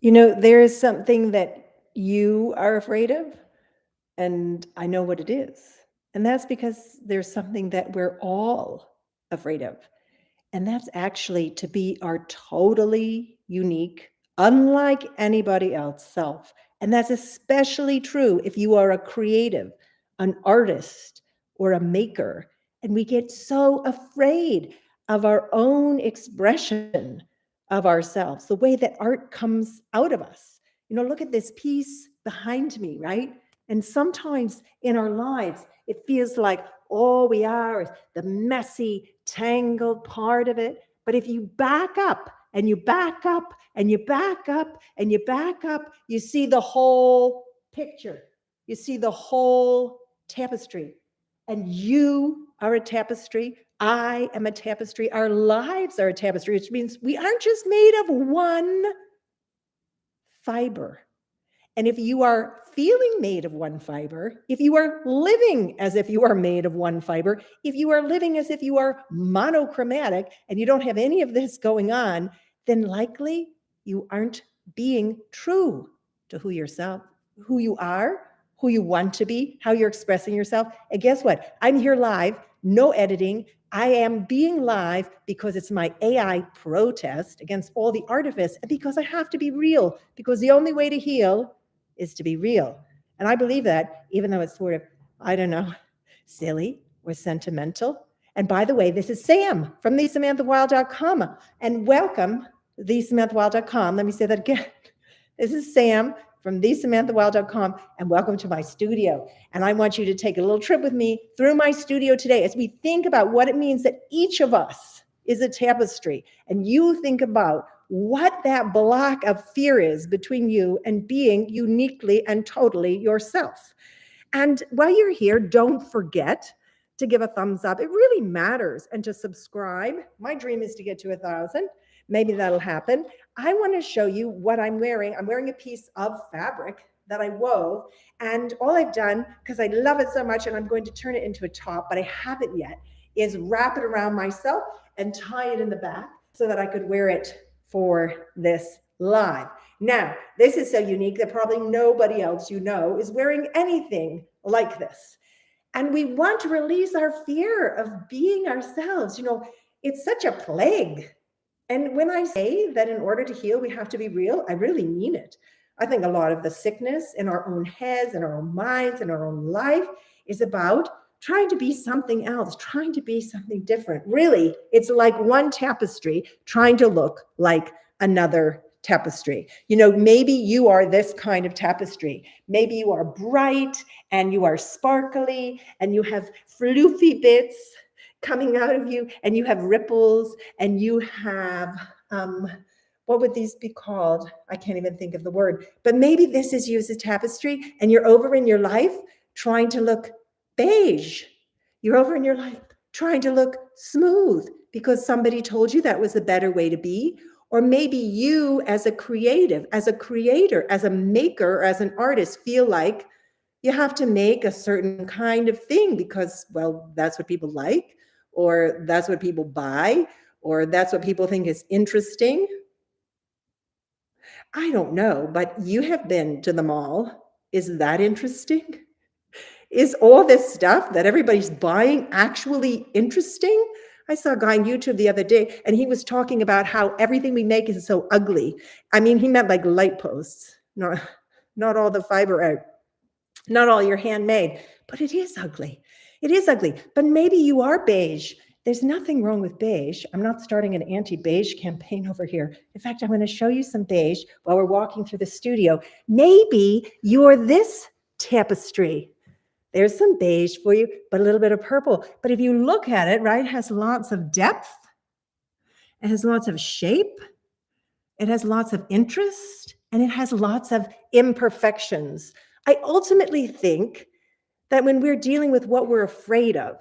There is something that you are afraid of, and I know what it is. And that's because there's something that we're all afraid of. And that's actually to be our totally unique, unlike anybody else self. And that's especially true if you are a creative, an artist, or a maker. And we get so afraid of our own expression of ourselves, the way that art comes out of us. Look at this piece behind me, right? And sometimes in our lives, it feels like all we are is the messy, tangled part of it. But if you back up and you back up and you back up and you back up, you see the whole picture. You see the whole tapestry. And you are a tapestry. I am a tapestry. Our lives are a tapestry, which means we aren't just made of one fiber. And if you are feeling made of one fiber, if you are living as if you are made of one fiber, if you are living as if you are monochromatic and you don't have any of this going on, then likely you aren't being true to who you are, who you want to be, how you're expressing yourself. And guess what? I'm here live, no editing. I am being live because it's my AI protest against all the artifice and because I have to be real, because the only way to heal is to be real. And I believe that, even though it's sort of, I don't know, silly or sentimental. And by the way, this is Sam from thesamanthawild.com. And welcome, thesamanthawild.com. Let me say that again. This is Sam from thesamanthawild.com, and welcome to my studio. And I want you to take a little trip with me through my studio today as we think about what it means that each of us is a tapestry. And you think about what that block of fear is between you and being uniquely and totally yourself. And while you're here, don't forget to give a thumbs up. It really matters. And to subscribe. My dream is to get to 1,000. Maybe that'll happen. I want to show you what I'm wearing. I'm wearing a piece of fabric that I wove. And all I've done, because I love it so much and I'm going to turn it into a top, but I haven't yet, is wrap it around myself and tie it in the back so that I could wear it for this live. Now, this is so unique that probably nobody else is wearing anything like this. And we want to release our fear of being ourselves. It's such a plague. And when I say that in order to heal, we have to be real, I really mean it. I think a lot of the sickness in our own heads, in our own minds, in our own life is about trying to be something else, trying to be something different. Really, it's like one tapestry trying to look like another tapestry. Maybe you are this kind of tapestry. Maybe you are bright and you are sparkly and you have floofy bits coming out of you and you have ripples and you have, what would these be called? I can't even think of the word, but maybe this is you as a tapestry and you're over in your life trying to look beige. You're over in your life trying to look smooth because somebody told you that was the better way to be. Or maybe you as a creative, as a creator, as a maker, or as an artist feel like you have to make a certain kind of thing because, well, that's what people like, or that's what people buy, or that's what people think is interesting. I don't know, but you have been to the mall. Is that interesting? Is all this stuff that everybody's buying actually interesting? I saw a guy on YouTube the other day, and he was talking about how everything we make is so ugly. I mean, he meant like light posts, not all the fiber out, not all your handmade, but it is ugly. It is ugly. But maybe you are beige. There's nothing wrong with beige. I'm not starting an anti-beige campaign over here. In fact, I'm going to show you some beige while we're walking through the studio. Maybe you're this tapestry. There's some beige for you, but a little bit of purple. But if you look at it, right, it has lots of depth. It has lots of shape. It has lots of interest, and it has lots of imperfections. I ultimately think that when we're dealing with what we're afraid of,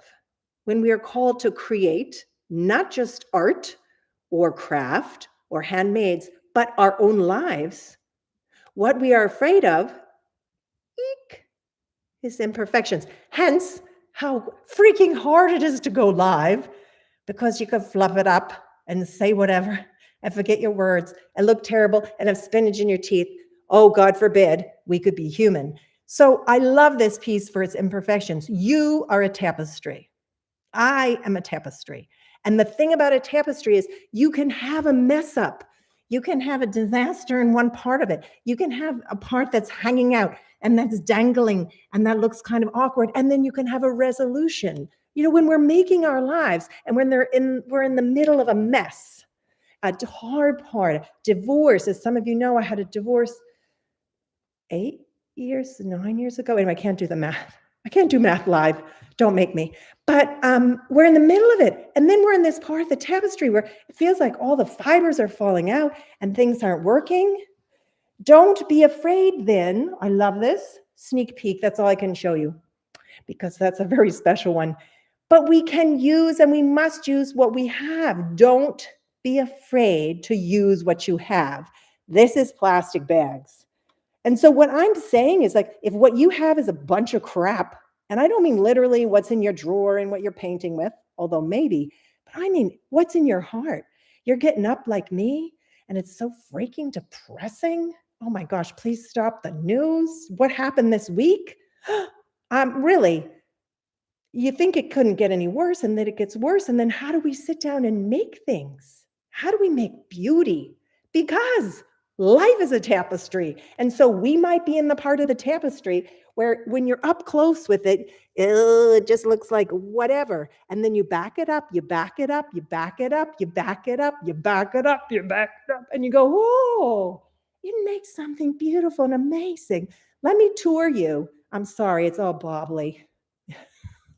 when we are called to create not just art or craft or handmaids, but our own lives, what we are afraid of, is imperfections. Hence, how freaking hard it is to go live, because you can fluff it up and say whatever and forget your words and look terrible and have spinach in your teeth. Oh, God forbid we could be human. So I love this piece for its imperfections. You are a tapestry. I am a tapestry. And the thing about a tapestry is you can have a mess up. You can have a disaster in one part of it. You can have a part that's hanging out and that's dangling and that looks kind of awkward. And then you can have a resolution. You know, when we're making our lives and when we're in the middle of a mess, a hard part, divorce, as some of you know, I had a divorce 9 years ago. Anyway, I can't do the math. I can't do math live. Don't make me. But we're in the middle of it. And then we're in this part of the tapestry where it feels like all the fibers are falling out and things aren't working. Don't be afraid then. I love this sneak peek. That's all I can show you because that's a very special one. But we can use and we must use what we have. Don't be afraid to use what you have. This is plastic bags. And so what I'm saying is like, if what you have is a bunch of crap, and I don't mean literally what's in your drawer and what you're painting with, although maybe, but I mean, what's in your heart? You're getting up like me and it's so freaking depressing. Oh my gosh, please stop the news. What happened this week? Really, you think it couldn't get any worse and then it gets worse. And then how do we sit down and make things? How do we make beauty? Because life is a tapestry. And so we might be in the part of the tapestry where when you're up close with it, it just looks like whatever. And then you back it up, you back it up, you back it up, you back it up, you back it up, you back it up, and you go, oh, it makes something beautiful and amazing. Let me tour you. I'm sorry, it's all bobbly.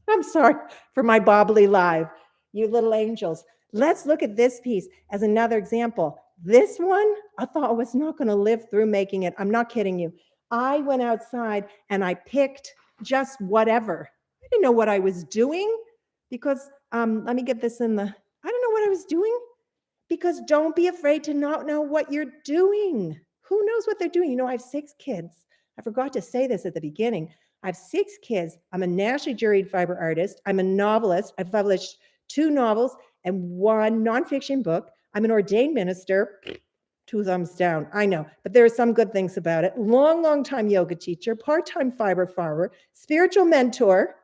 I'm sorry for my bobbly live, you little angels. Let's look at this piece as another example. This one, I thought I was not going to live through making it. I'm not kidding you. I went outside and I picked just whatever. I didn't know what I was doing because, let me get this in the, I don't know what I was doing because don't be afraid to not know what you're doing. Who knows what they're doing? You know, I have 6 kids. I forgot to say this at the beginning. I have 6 kids. I'm a nationally juried fiber artist. I'm a novelist. I've published 2 novels and 1 nonfiction book. I'm an ordained minister. 2 thumbs down. I know, but there are some good things about it. Long time yoga teacher, part-time fiber farmer, spiritual mentor,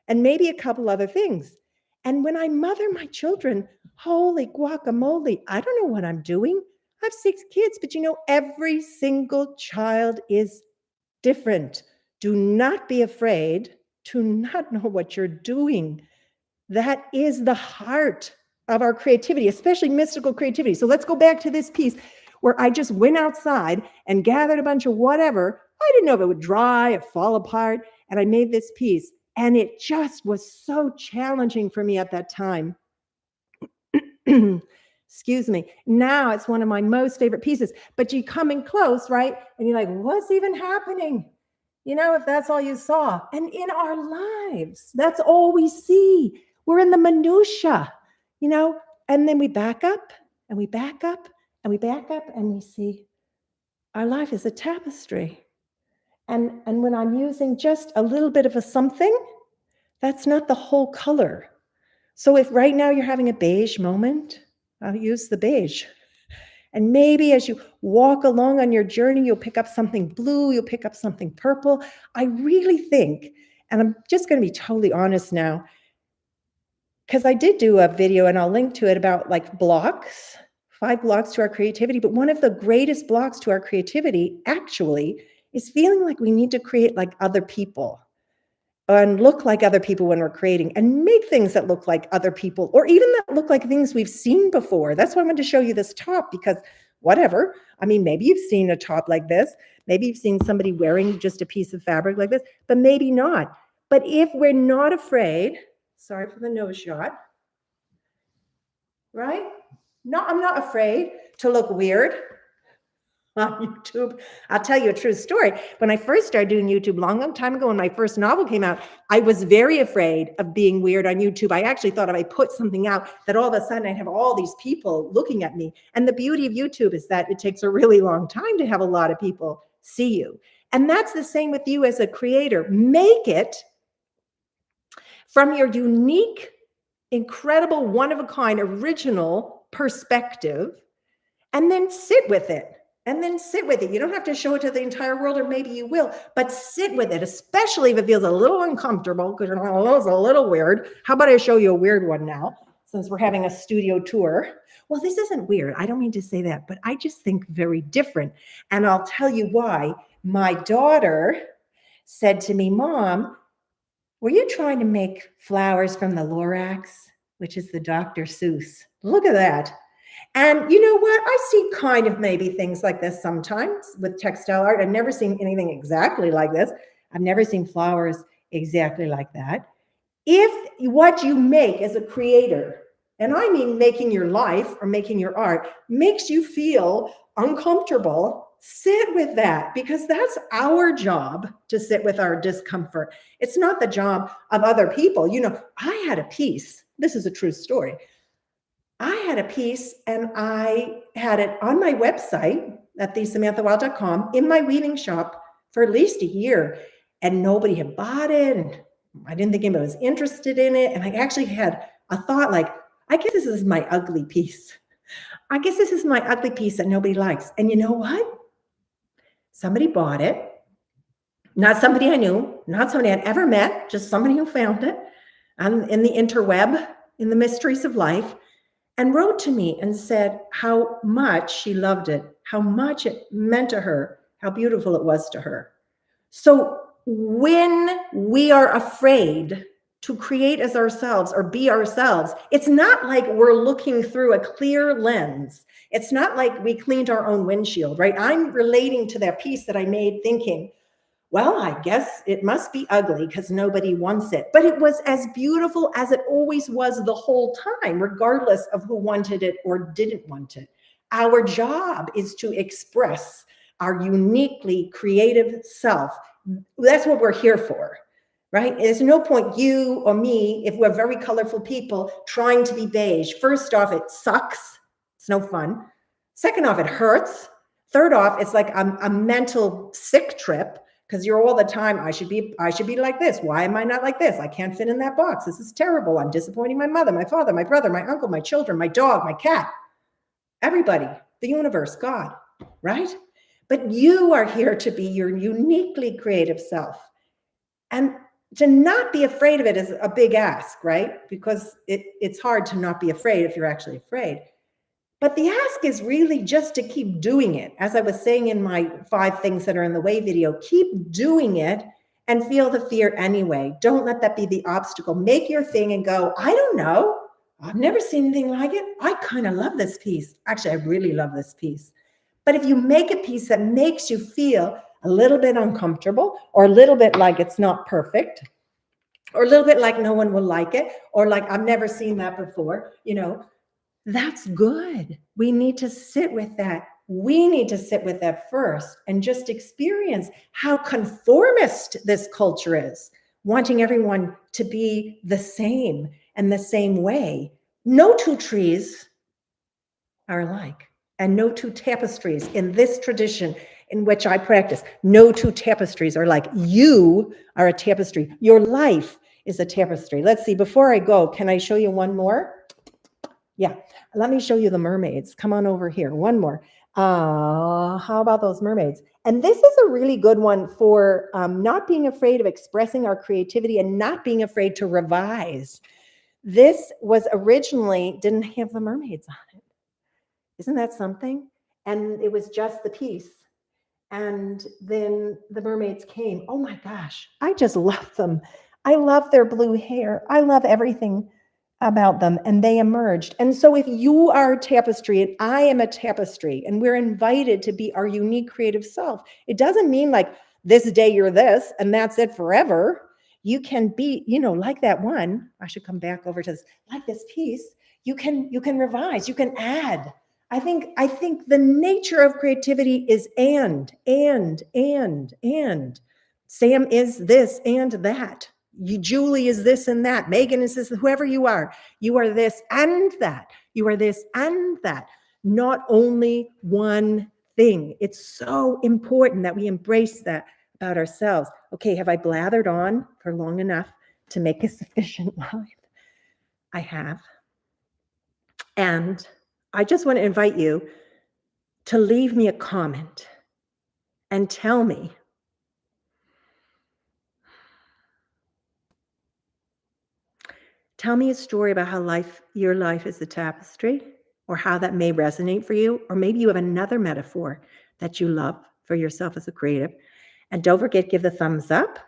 and maybe a couple other things. And when I mother my children, holy guacamole, I don't know what I'm doing. I have 6 kids, but you know, every single child is different. Do not be afraid to not know what you're doing. That is the heart of our creativity, especially mystical creativity. So let's go back to this piece where I just went outside and gathered a bunch of whatever. I didn't know if it would dry or fall apart. And I made this piece. And it just was so challenging for me at that time. Excuse me. Now it's one of my most favorite pieces. But you come in close, right? And you're like, what's even happening? You know, if that's all you saw. And in our lives, that's all we see. We're in the minutia, you know, and then we back up and we back up and we back up and we see our life is a tapestry. And when I'm using just a little bit of a something, that's not the whole color. So if right now you're having a beige moment, I'll use the beige. And maybe as you walk along on your journey, you'll pick up something blue, you'll pick up something purple. I really think, and I'm just going to be totally honest now, because I did do a video and I'll link to it about like blocks, 5 blocks to our creativity. But one of the greatest blocks to our creativity actually is feeling like we need to create like other people and look like other people when we're creating and make things that look like other people or even that look like things we've seen before. That's why I wanted to show you this top because whatever, I mean, maybe you've seen a top like this. Maybe you've seen somebody wearing just a piece of fabric like this, but maybe not. But if we're not afraid, sorry for the nose shot, right? No, I'm not afraid to look weird on YouTube. I'll tell you a true story. When I first started doing YouTube long time ago, when my first novel came out, I was very afraid of being weird on YouTube. I actually thought if I put something out that all of a sudden I'd have all these people looking at me. And the beauty of YouTube is that it takes a really long time to have a lot of people see you. And that's the same with you as a creator. Make it from your unique, incredible, one-of-a-kind, original perspective. and then sit with it. And then sit with it. You don't have to show it to the entire world, or maybe you will, but sit with it, especially if it feels a little uncomfortable, because you're like, oh, it's a little weird. How about I show you a weird one now, since we're having a studio tour? Well, this isn't weird. I don't mean to say that, but I just think very different. And I'll tell you why. My daughter said to me, Mom, were you trying to make flowers from the Lorax, which is the Dr. Seuss? Look at that. And you know what? I see kind of maybe things like this sometimes with textile art. I've never seen anything exactly like this. I've never seen flowers exactly like that. If what you make as a creator, and I mean making your life or making your art, makes you feel uncomfortable, sit with that, because that's our job, to sit with our discomfort. It's not the job of other people. You know, I had a piece. This is a true story. I had a piece and I had it on my website at thesamanthawild.com in my weaving shop for at least a year, and nobody had bought it. And I didn't think anybody was interested in it. And I actually had a thought like, I guess this is my ugly piece. I guess this is my ugly piece that nobody likes. And you know what? Somebody bought it. Not somebody I knew, not somebody I'd ever met, just somebody who found it in the interweb, in the mysteries of life, and wrote to me and said how much she loved it, how much it meant to her, how beautiful it was to her. So when we are afraid to create as ourselves or be ourselves, it's not like we're looking through a clear lens. It's not like we cleaned our own windshield, right? I'm relating to that piece that I made thinking, well, I guess it must be ugly because nobody wants it. But it was as beautiful as it always was the whole time, regardless of who wanted it or didn't want it. Our job is to express our uniquely creative self. That's what we're here for, right? There's no point you or me, if we're very colorful people, trying to be beige. First off, it sucks. It's no fun. Second off, it hurts. Third off, it's like a mental sick trip, because you're all the time, I should be like this. Why am I not like this? I can't fit in that box. This is terrible. I'm disappointing my mother, my father, my brother, my uncle, my children, my dog, my cat, everybody, the universe, God, right? But you are here to be your uniquely creative self. And to not be afraid of it is a big ask, right? Because it's hard to not be afraid if you're actually afraid. But the ask is really just to keep doing it. As I was saying in my 5 things that are in the way video, keep doing it and feel the fear anyway. Don't let that be the obstacle. Make your thing and go, I don't know. I've never seen anything like it. I kind of love this piece. Actually, I really love this piece. But if you make a piece that makes you feel a little bit uncomfortable, or a little bit like it's not perfect, or a little bit like no one will like it, or like I've never seen that before, you know, that's good. We need to sit with that. We need to sit with that first and just experience how conformist this culture is, wanting everyone to be the same and the same way. No 2 trees are alike, and no 2 tapestries in this tradition in which I practice. No 2 tapestries are like. You are a tapestry. Your life is a tapestry. Let's see, before I go, can I show you one more? Yeah, let me show you the mermaids. Come on over here. One more. How about those mermaids? And this is a really good one for not being afraid of expressing our creativity and not being afraid to revise. This was originally, didn't have the mermaids on it. Isn't that something? And it was just the piece. And then the mermaids came. Oh my gosh, I just love them. I love their blue hair. I love everything about them, and they emerged. And so if you are a tapestry and I am a tapestry, and we're invited to be our unique creative self, it doesn't mean like this day you're this and that's it forever. You can be, you know, like that one. I should come back over to this, like this piece. You can revise, you can add. I think the nature of creativity is and. Sam is this and that. Julie is this and that. Megan is this, whoever you are this and that. You are this and that. Not only one thing. It's so important that we embrace that about ourselves. Okay, have I blathered on for long enough to make a sufficient life? I have. And I just want to invite you to leave me a comment and tell me a story about how your life is a tapestry, or how that may resonate for you, or maybe you have another metaphor that you love for yourself as a creative. And don't forget, give the thumbs up.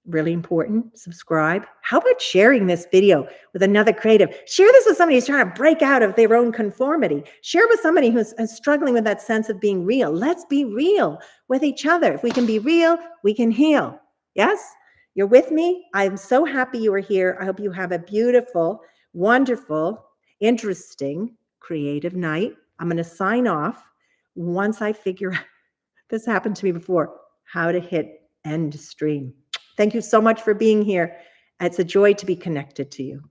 Really important. Subscribe. How about sharing this video with another creative? Share this with somebody who's trying to break out of their own conformity. Share with somebody who's struggling with that sense of being real. Let's be real with each other. If we can be real, we can heal. Yes? You're with me? I'm so happy you are here. I hope you have a beautiful, wonderful, interesting, creative night. I'm going to sign off once I figure out, this happened to me before, how to hit end stream. Thank you so much for being here. It's a joy to be connected to you.